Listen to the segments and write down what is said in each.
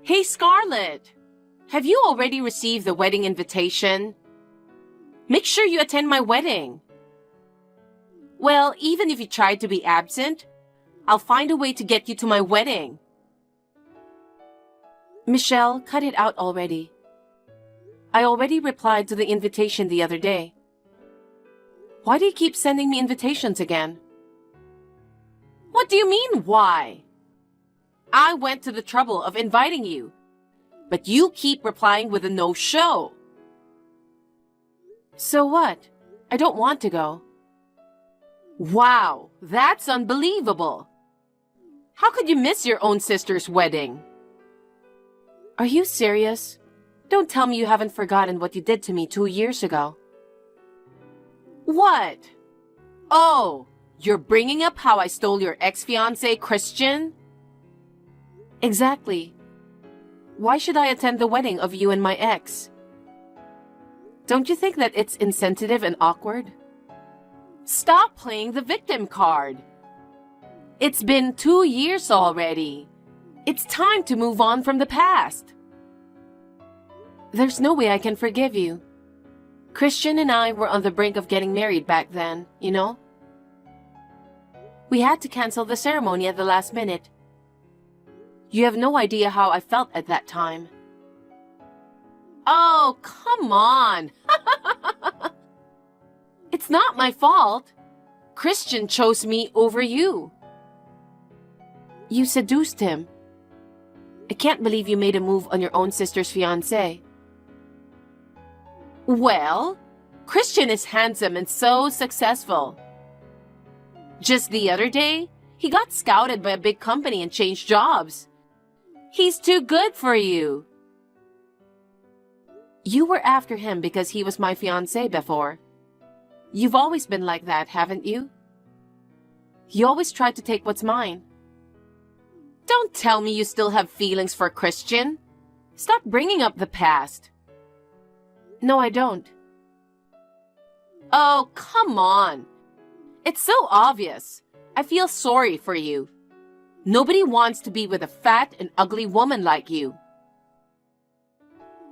Hey, Scarlett! Have you already received the wedding invitation? Make sure you attend my wedding. Well, even if you try to be absent, I'll find a way to get you to my wedding. Michelle, cut it out already. I already replied to the invitation the other day. Why do you keep sending me invitations again? What do you mean, why? I went to the trouble of inviting you, but you keep replying with a no-show. So what? I don't want to go. Wow, that's unbelievable. How could you miss your own sister's wedding? Are you serious? Don't tell me you haven't forgotten what you did to me 2 years ago. What? Oh, you're bringing up how I stole your ex-fiancé, Christian? Exactly. Why should I attend the wedding of you and my ex? Don't you think that it's insensitive and awkward? Stop playing the victim card. It's been 2 years already. It's time to move on from the past. There's no way I can forgive you. Christian and I were on the brink of getting married back then, you know? We had to cancel the ceremony at the last minute. You have no idea how I felt at that time. Oh, come on! It's not my fault. Christian chose me over you. You seduced him. I can't believe you made a move on your own sister's fiancé. Well, Christian is handsome and so successful. Just the other day, he got scouted by a big company and changed jobs. He's too good for you. You were after him because he was my fiancé before. You've always been like that, haven't you? You always try to take what's mine. Don't tell me you still have feelings for Christian. Stop bringing up the past. No, I don't. Oh, come on. It's so obvious. I feel sorry for you. Nobody wants to be with a fat and ugly woman like you.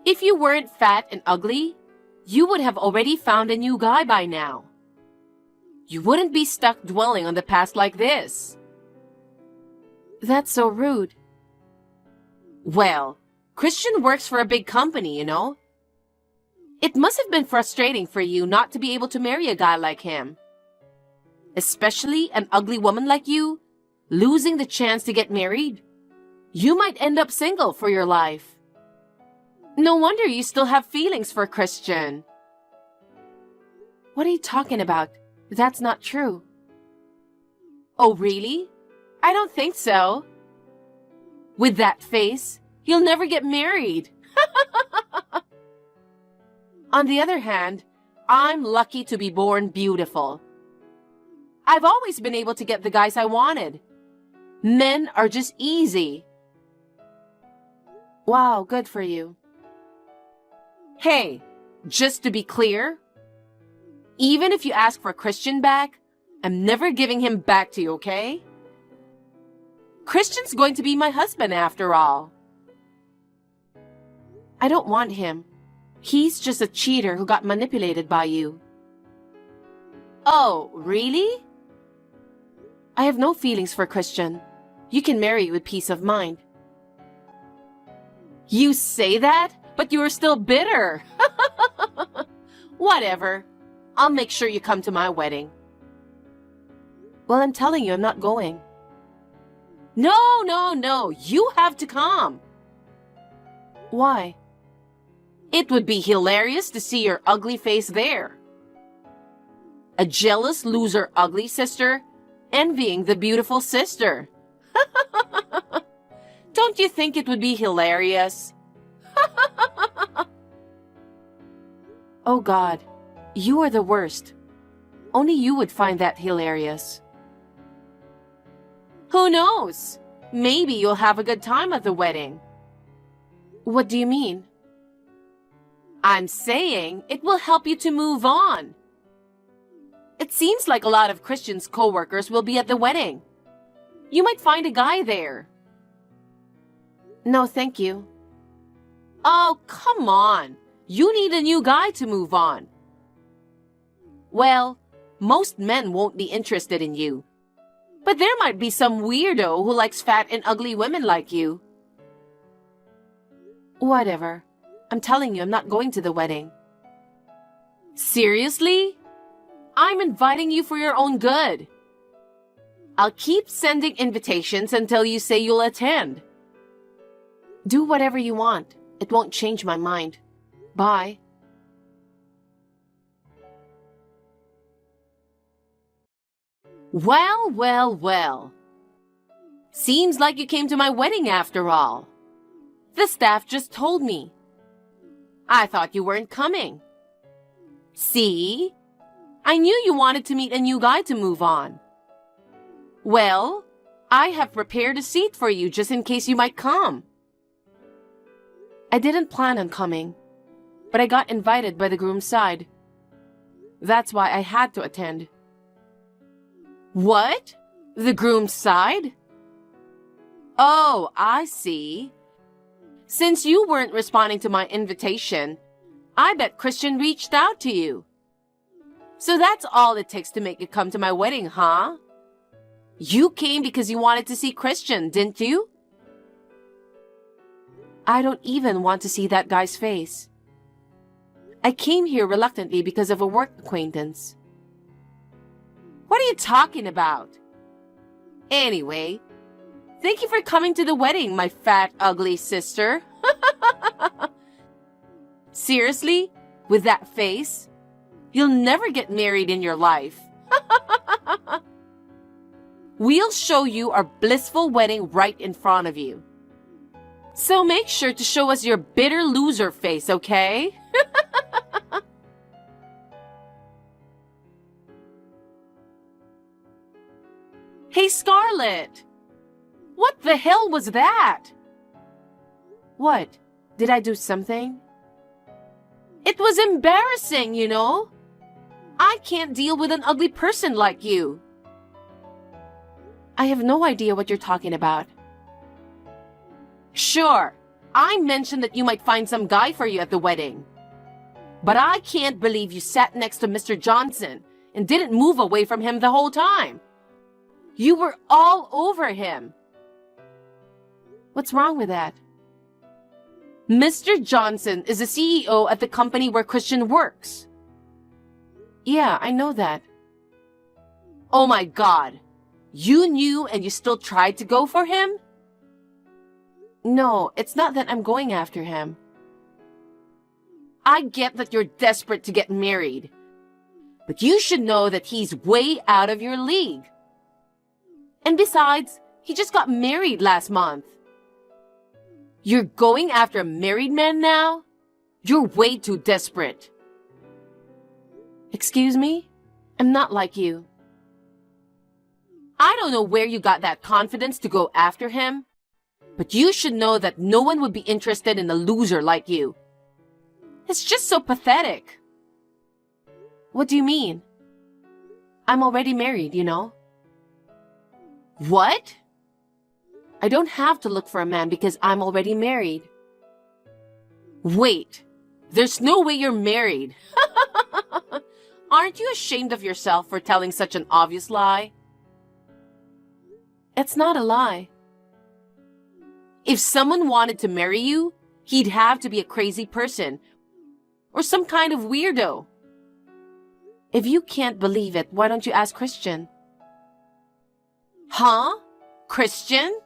If you weren't fat and ugly, you would have already found a new guy by now. You wouldn't be stuck dwelling on the past like this. That's so rude. Well, Christian works for a big company, you know? It must have been frustrating for you not to be able to marry a guy like him. Especially an ugly woman like you, losing the chance to get married. You might end up single for your life. No wonder you still have feelings for Christian. What are you talking about? That's not true. Oh, really? I don't think so. With that face, you'll never get married. On the other hand, I'm lucky to be born beautiful. I've always been able to get the guys I wanted. Men are just easy. Wow, good for you. Hey, just to be clear, even if you ask for Christian back, I'm never giving him back to you, okay? Christian's going to be my husband after all. I don't want him. He's just a cheater who got manipulated by you. Oh, really? I have no feelings for Christian. You can marry with peace of mind. You say that, but you are still bitter. Whatever. I'll make sure you come to my wedding. Well, I'm telling you, I'm not going. No. You have to come. Why? It would be hilarious to see your ugly face there. A jealous loser ugly sister envying the beautiful sister. Don't you think it would be hilarious? Oh God, you are the worst. Only you would find that hilarious. Who knows? Maybe you'll have a good time at the wedding. What do you mean? I'm saying it will help you to move on. It seems like a lot of Christian's co-workers will be at the wedding. You might find a guy there. No, thank you. Oh, come on. You need a new guy to move on. Well, most men won't be interested in you. But there might be some weirdo who likes fat and ugly women like you. Whatever. I'm telling you, I'm not going to the wedding. Seriously? I'm inviting you for your own good. I'll keep sending invitations until you say you'll attend. Do whatever you want. It won't change my mind. Bye. Well, well, well. Seems like you came to my wedding after all. The staff just told me. I thought you weren't coming. See? I knew you wanted to meet a new guy to move on. Well, I have prepared a seat for you just in case you might come. I didn't plan on coming, but I got invited by the groom's side. That's why I had to attend. What? The groom's side? Oh, I see. Since you weren't responding to my invitation, I bet Christian reached out to you. So that's all it takes to make you come to my wedding, huh? You came because you wanted to see Christian, didn't you? I don't even want to see that guy's face. I came here reluctantly because of a work acquaintance. What are you talking about? Anyway, thank you for coming to the wedding, my fat, ugly sister. Seriously? With that face? You'll never get married in your life. We'll show you our blissful wedding right in front of you. So make sure to show us your bitter loser face, okay? Hey, Scarlett! What the hell was that? What? Did I do something? It was embarrassing, you know? I can't deal with an ugly person like you. I have no idea what you're talking about. Sure, I mentioned that you might find some guy for you at the wedding. But I can't believe you sat next to Mr. Johnson and didn't move away from him the whole time. You were all over him. What's wrong with that? Mr. Johnson is the CEO at the company where Christian works. Yeah, I know that. Oh my God. You knew and you still tried to go for him? No, it's not that I'm going after him. I get that you're desperate to get married. But you should know that he's way out of your league. And besides, he just got married last month. You're going after a married man now? You're way too desperate. Excuse me? I'm not like you. I don't know where you got that confidence to go after him, but you should know that no one would be interested in a loser like you. It's just so pathetic. What do you mean? I'm already married, you know. What? I don't have to look for a man because I'm already married. Wait, there's no way you're married. Aren't you ashamed of yourself for telling such an obvious lie? It's not a lie. If someone wanted to marry you, he'd have to be a crazy person or some kind of weirdo. If you can't believe it, why don't you ask Christian? Huh? Christian?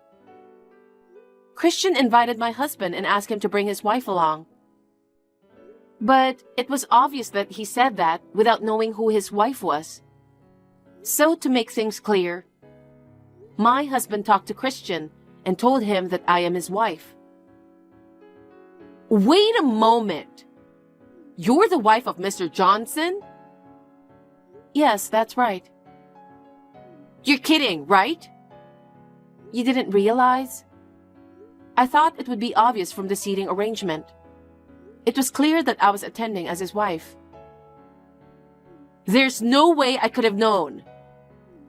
Christian invited my husband and asked him to bring his wife along. But it was obvious that he said that without knowing who his wife was. So to make things clear, my husband talked to Christian and told him that I am his wife. Wait a moment. You're the wife of Mr. Johnson? Yes, that's right. You're kidding, right? You didn't realize? I thought it would be obvious from the seating arrangement. It was clear that I was attending as his wife. There's no way I could have known.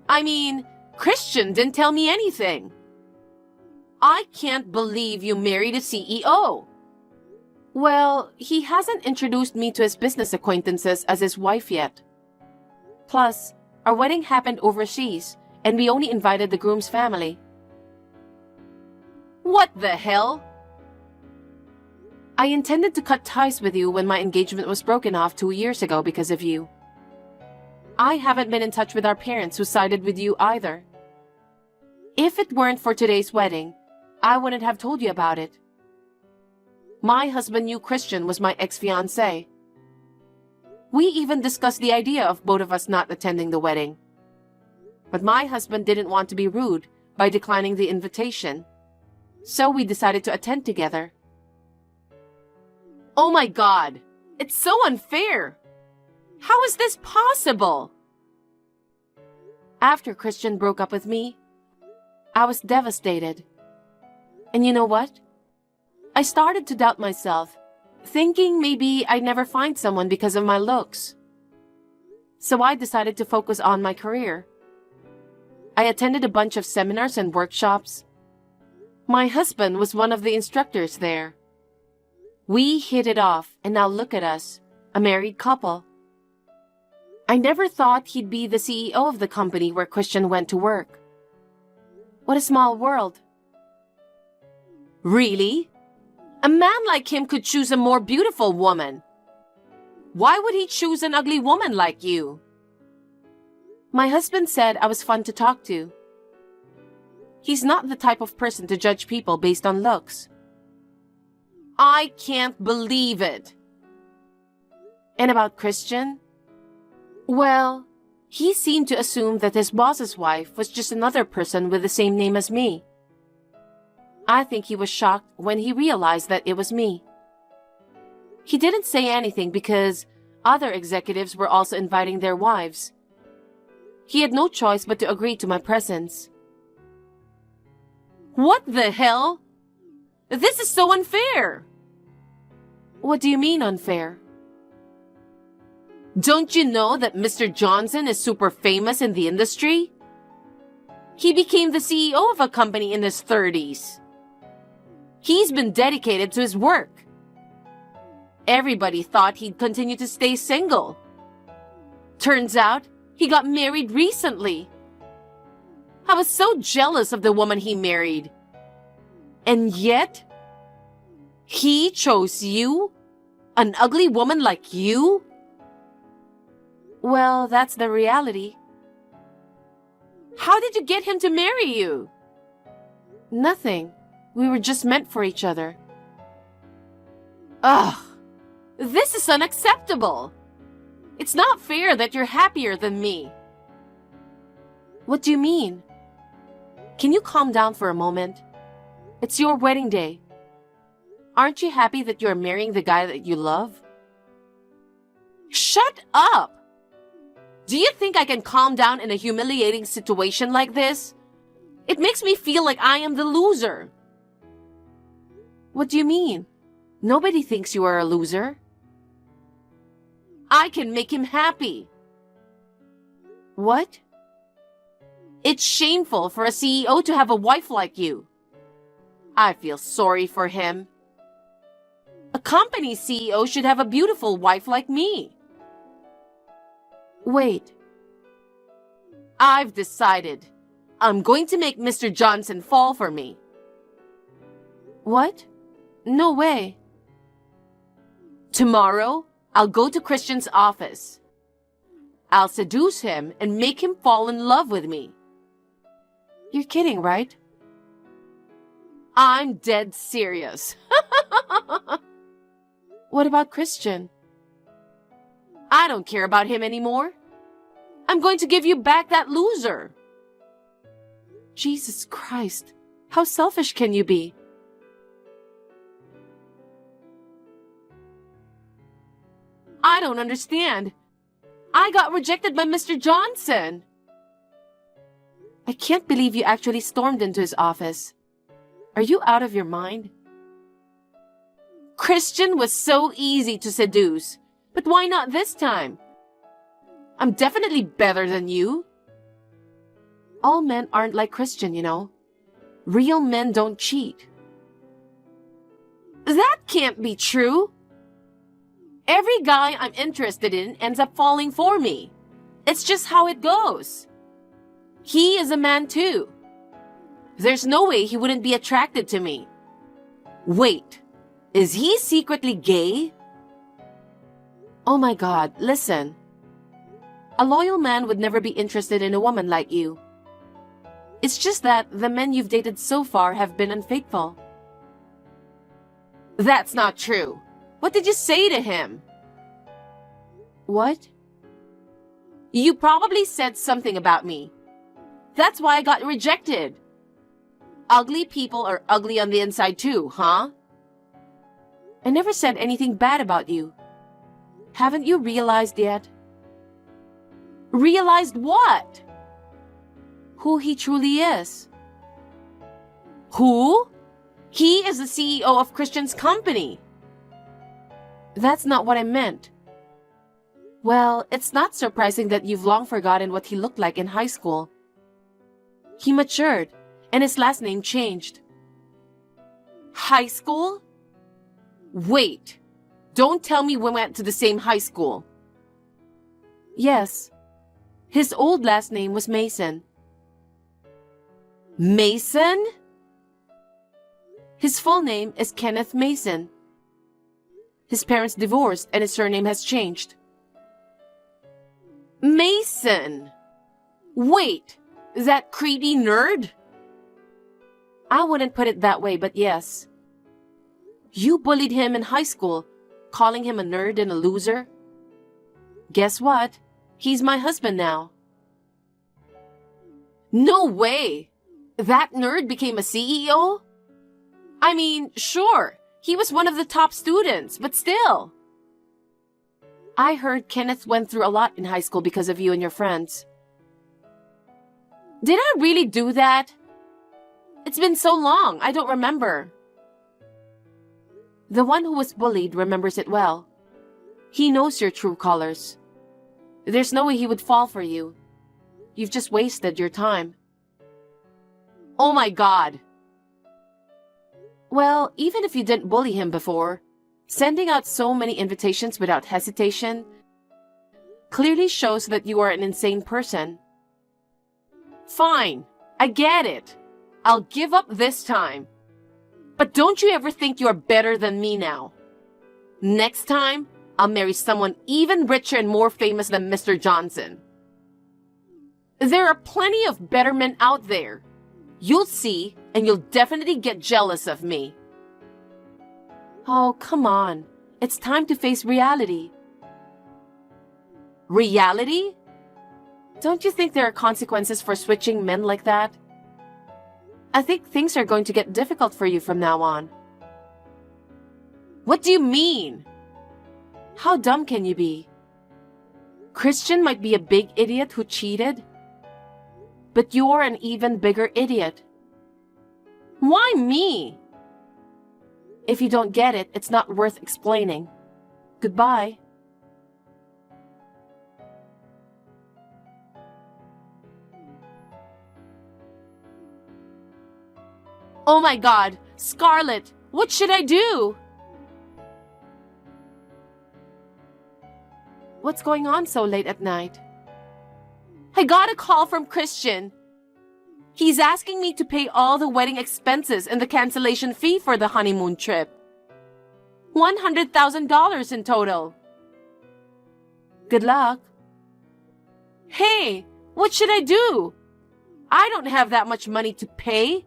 I mean, Christian didn't tell me anything. I can't believe you married a CEO. Well, he hasn't introduced me to his business acquaintances as his wife yet. Plus, our wedding happened overseas, and we only invited the groom's family. What the hell? I intended to cut ties with you when my engagement was broken off 2 years ago because of you. I haven't been in touch with our parents who sided with you either. If it weren't for today's wedding, I wouldn't have told you about it. My husband knew Christian was my ex-fiancé. We even discussed the idea of both of us not attending the wedding. But my husband didn't want to be rude by declining the invitation, so we decided to attend together. Oh my God! It's so unfair! How is this possible? After Christian broke up with me, I was devastated. And you know what? I started to doubt myself, thinking maybe I'd never find someone because of my looks. So I decided to focus on my career. I attended a bunch of seminars and workshops. My husband was one of the instructors there. We hit it off, and now look at us, a married couple. I never thought he'd be the CEO of the company where Christian went to work. What a small world. Really? A man like him could choose a more beautiful woman. Why would he choose an ugly woman like you? My husband said I was fun to talk to. He's not the type of person to judge people based on looks. I can't believe it. And about Christian? Well, he seemed to assume that his boss's wife was just another person with the same name as me. I think he was shocked when he realized that it was me. He didn't say anything because other executives were also inviting their wives. He had no choice but to agree to my presence. What the hell? This is so unfair! What do you mean unfair? Don't you know that Mr. Johnson is super famous in the industry? He became the CEO of a company in his 30s. He's been dedicated to his work. Everybody thought he'd continue to stay single. Turns out, he got married recently. I was so jealous of the woman he married. And yet, he chose you? An ugly woman like you? Well, that's the reality. How did you get him to marry you? Nothing. We were just meant for each other. Ugh! This is unacceptable! It's not fair that you're happier than me. What do you mean? Can you calm down for a moment? It's your wedding day. Aren't you happy that you're marrying the guy that you love? Shut up! Do you think I can calm down in a humiliating situation like this? It makes me feel like I am the loser. What do you mean? Nobody thinks you are a loser. I can make him happy. What? It's shameful for a CEO to have a wife like you. I feel sorry for him. A company CEO should have a beautiful wife like me. Wait. I've decided. I'm going to make Mr. Johnson fall for me. What? No way. Tomorrow, I'll go to Christian's office. I'll seduce him and make him fall in love with me. You're kidding, right? I'm dead serious. What about Christian? I don't care about him anymore. I'm going to give you back that loser. Jesus Christ, how selfish can you be? I don't understand. I got rejected by Mr. Johnson. I can't believe you actually stormed into his office. Are you out of your mind? Christian was so easy to seduce, but why not this time? I'm definitely better than you. All men aren't like Christian, you know. Real men don't cheat. That can't be true. Every guy I'm interested in ends up falling for me. It's just how it goes. He is a man too. There's no way he wouldn't be attracted to me. Wait, is he secretly gay? Oh my God, listen. A loyal man would never be interested in a woman like you. It's just that the men you've dated so far have been unfaithful. That's not true. What did you say to him? What? You probably said something about me. That's why I got rejected. Ugly people are ugly on the inside too, huh? I never said anything bad about you. Haven't you realized yet? Realized what? Who he truly is. Who? He is the CEO of Christian's company. That's not what I meant. Well, it's not surprising that you've long forgotten what he looked like in high school. He matured, and his last name changed. High school? Wait, don't tell me we went to the same high school. Yes. His old last name was Mason. Mason? His full name is Kenneth Mason. His parents divorced and his surname has changed. Mason! Wait, that creepy nerd? I wouldn't put it that way, but yes. You bullied him in high school, calling him a nerd and a loser. Guess what? He's my husband now. No way! That nerd became a CEO? I mean, sure, he was one of the top students, but still. I heard Kenneth went through a lot in high school because of you and your friends. Did I really do that? It's been so long, I don't remember. The one who was bullied remembers it well. He knows your true colors. There's no way he would fall for you. You've just wasted your time. Oh my God! Well, even if you didn't bully him before, sending out so many invitations without hesitation clearly shows that you are an insane person. Fine, I get it. I'll give up this time. But don't you ever think you're better than me now. Next time, I'll marry someone even richer and more famous than Mr. Johnson. There are plenty of better men out there. You'll see, and you'll definitely get jealous of me. Oh, come on. It's time to face reality. Reality? Don't you think there are consequences for switching men like that? I think things are going to get difficult for you from now on. What do you mean? How dumb can you be? Christian might be a big idiot who cheated, but you're an even bigger idiot. Why me? If you don't get it, it's not worth explaining. Goodbye. Oh my God, Scarlett, what should I do? What's going on so late at night? I got a call from Christian. He's asking me to pay all the wedding expenses and the cancellation fee for the honeymoon trip. $100,000 in total. Good luck. Hey, what should I do? I don't have that much money to pay.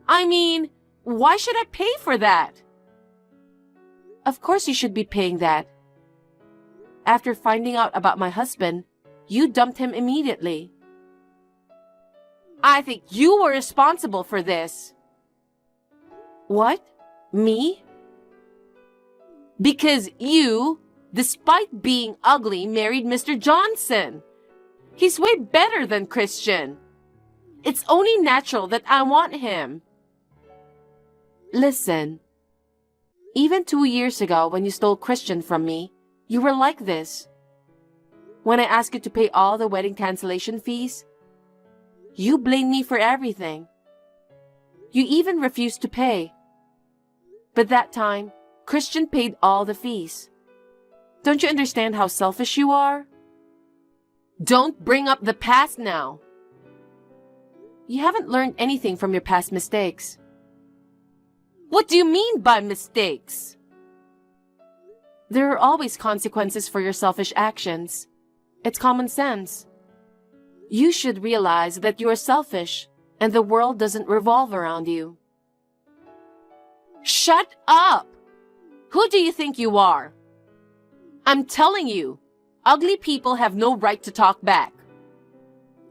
I mean, why should I pay for that? Of course you should be paying that. After finding out about my husband, you dumped him immediately. I think you were responsible for this. What? Me? Because you, despite being ugly, married Mr. Johnson. He's way better than Christian. It's only natural that I want him. Listen, even 2 years ago when you stole Christian from me, you were like this. When I asked you to pay all the wedding cancellation fees, you blamed me for everything. You even refused to pay. But that time, Christian paid all the fees. Don't you understand how selfish you are? Don't bring up the past now. You haven't learned anything from your past mistakes. What do you mean by mistakes? There are always consequences for your selfish actions. It's common sense. You should realize that you are selfish and the world doesn't revolve around you. Shut up! Who do you think you are? I'm telling you, ugly people have no right to talk back.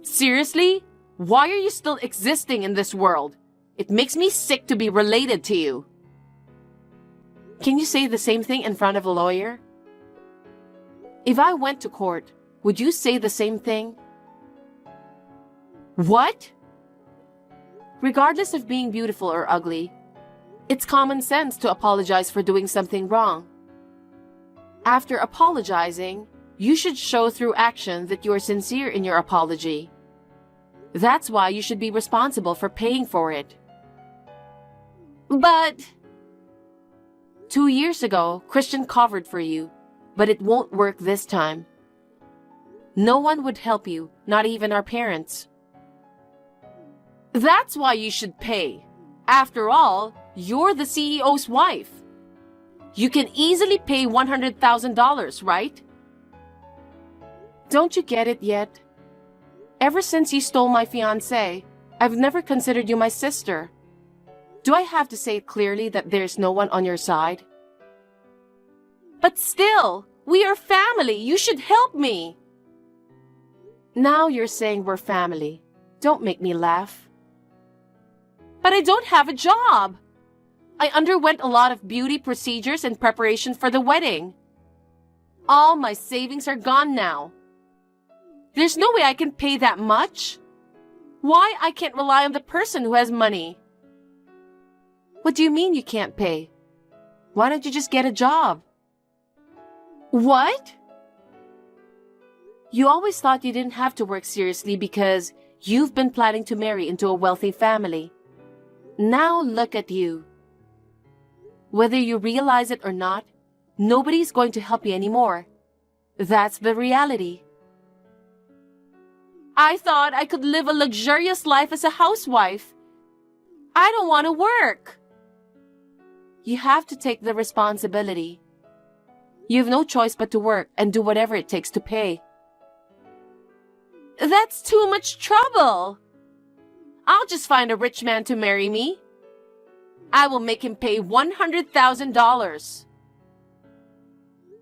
Seriously? Why are you still existing in this world? It makes me sick to be related to you. Can you say the same thing in front of a lawyer? If I went to court, would you say the same thing? What? Regardless of being beautiful or ugly, it's common sense to apologize for doing something wrong. After apologizing, you should show through action that you are sincere in your apology. That's why you should be responsible for paying for it. But 2 years ago, Christian covered for you, but it won't work this time. No one would help you, not even our parents. That's why you should pay. After all, you're the CEO's wife. You can easily pay $100,000, right? Don't you get it yet? Ever since you stole my fiancé, I've never considered you my sister. Do I have to say it clearly that there's no one on your side? But still, we are family. You should help me. Now you're saying we're family. Don't make me laugh. But I don't have a job. I underwent a lot of beauty procedures in preparation for the wedding. All my savings are gone now. There's no way I can pay that much. Why I can't rely on the person who has money? What do you mean you can't pay? Why don't you just get a job? What? You always thought you didn't have to work seriously because you've been planning to marry into a wealthy family. Now look at you. Whether you realize it or not, nobody's going to help you anymore. That's the reality. I thought I could live a luxurious life as a housewife. I don't want to work. You have to take the responsibility. You have no choice but to work and do whatever it takes to pay. That's too much trouble. I'll just find a rich man to marry me. I will make him pay $100,000.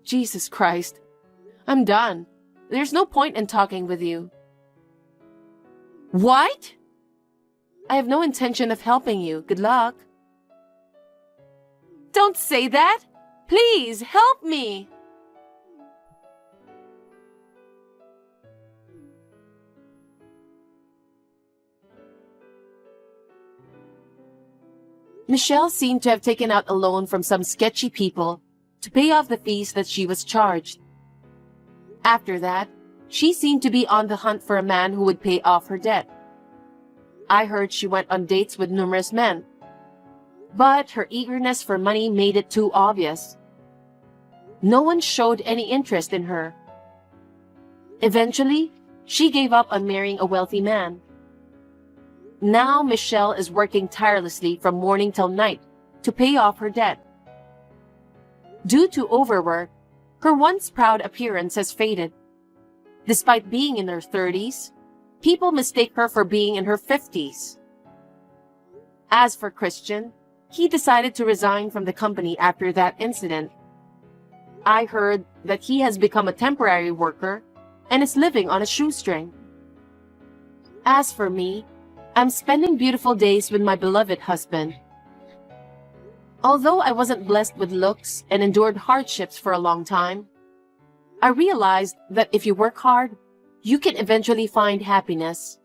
Jesus Christ. I'm done. There's no point in talking with you. What? I have no intention of helping you. Good luck. Don't say that. Please help me. Michelle seemed to have taken out a loan from some sketchy people to pay off the fees that she was charged. After that, she seemed to be on the hunt for a man who would pay off her debt. I heard she went on dates with numerous men, but her eagerness for money made it too obvious. No one showed any interest in her. Eventually, she gave up on marrying a wealthy man. Now Michelle is working tirelessly from morning till night to pay off her debt. Due to overwork, her once proud appearance has faded. Despite being in her 30s, people mistake her for being in her 50s. As for Christian, he decided to resign from the company after that incident. I heard that he has become a temporary worker and is living on a shoestring. As for me, I'm spending beautiful days with my beloved husband. Although I wasn't blessed with looks and endured hardships for a long time, I realized that if you work hard, you can eventually find happiness.